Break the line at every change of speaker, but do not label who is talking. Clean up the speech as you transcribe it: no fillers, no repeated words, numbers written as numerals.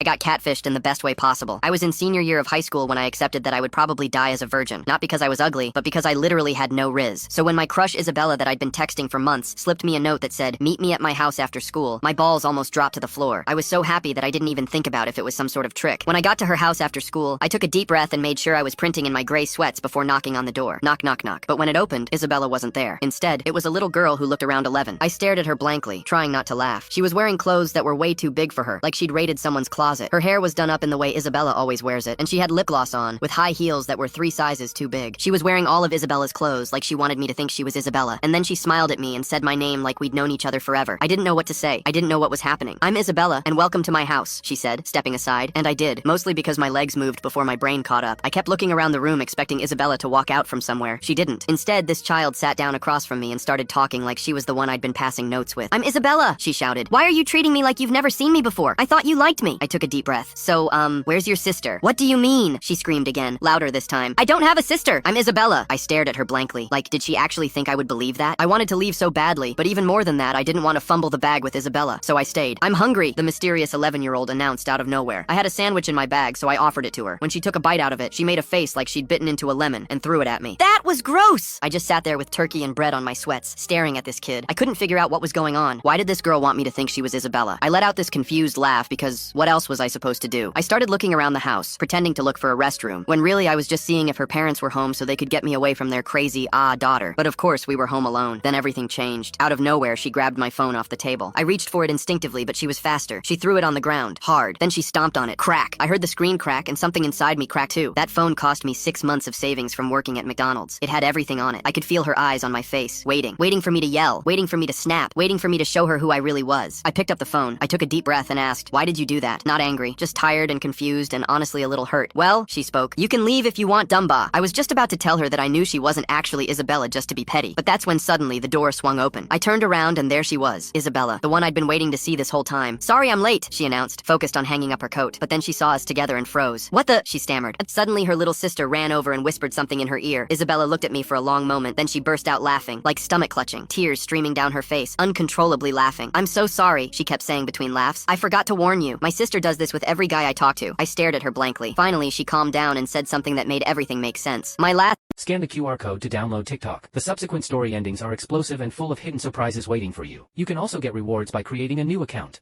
got catfished in the best way possible. I was in senior year of high school when I accepted that I would probably die as a virgin. Not because I was ugly, but because I literally had no riz. So when my crush Isabella that I'd been texting for months slipped me a note that said, "Meet me at my house after school," my balls almost dropped to the floor. I was so happy that I didn't even think about if it was some sort of trick. When I got to her house after school, I took a deep breath and made sure I was printing in my gray sweats before knocking on the door. Knock, knock, knock. But when it opened, Isabella wasn't there. Instead, it was a little girl who looked around 11. I stared at her blankly, trying not to laugh. She was wearing clothes that were way too big for her, like she'd raided someone's closet. Her hair was done up in the way Isabella always wears it, and she had lip gloss on, with high heels that were 3 sizes too big. She was wearing all of Isabella's clothes, like she wanted me to think she was Isabella, and then she smiled at me and said my name like we'd known each other forever. I didn't know what to say. I didn't know what was happening. "I'm Isabella, and welcome to my house," she said, stepping aside, and I did, mostly because my legs moved before my brain caught up. I kept looking around the room expecting Isabella to walk out from somewhere. She didn't. Instead, this child sat down across from me and started talking like she was the one I'd been passing notes with. "I'm Isabella," she shouted. "Why are you treating me like you've never seen me before? I thought you liked me." I took a deep breath. "So, where's your sister?" "What do you mean?" she screamed again, louder this time. "I don't have a sister. I'm Isabella." I stared at her blankly. Like, did she actually think I would believe that? I wanted to leave so badly, but even more than that, I didn't want to fumble the bag with Isabella, so I stayed. "I'm hungry," the mysterious 11-year-old announced out of nowhere. I had a sandwich in my bag, so I offered it to her. When she took a bite out of it, she made a face like she'd bitten into a lemon and threw it at me. "That was gross!" I just sat there with turkey and bread on my sweats, staring at this kid. I couldn't figure out what was going on. Why did this girl want me to think she was Isabella? I let out this confused laugh because what else was I supposed to do? I started looking around the house, pretending to look for a restroom, when really I was just seeing if her parents were home so they could get me away from their crazy, daughter. But of course, we were home alone. Then everything changed. Out of nowhere, she grabbed my phone off the table. I reached for it instinctively, but she was faster. She threw it on the ground, hard. Then she stomped on it. Crack! I heard the screen crack, and something inside me cracked too. That phone cost me 6 months of savings from working at McDonald's. It had everything on it. I could feel her eyes on my face, waiting for me to yell, waiting for me to snap, waiting for me to show her who I really was. I picked up the phone. I took a deep breath and asked, "Why did you do that?" Not angry, just tired and confused and honestly a little hurt. "Well," she spoke, "you can leave if you want, Dumba." I was just about to tell her that I knew she wasn't actually Isabella just to be petty, but that's when suddenly the door swung open. I turned around and there she was, Isabella, the one I'd been waiting to see this whole time. "Sorry I'm late," she announced, focused on hanging up her coat, but then she saw us together and froze. "What the?" she stammered. And suddenly her little sister ran over and whispered something in her ear. Isabella looked at me for a long moment, then she burst out laughing, like stomach clutching, tears streaming down her face, uncontrollably laughing. "I'm so sorry," she kept saying between laughs. "I forgot to warn you. My sister does this with every guy I talk to." I stared at her blankly. Finally, she calmed down and said something that made everything make sense. "My last..."
Scan the QR code to download TikTok. The subsequent story endings are explosive and full of hidden surprises waiting for you. You can also get rewards by creating a new account.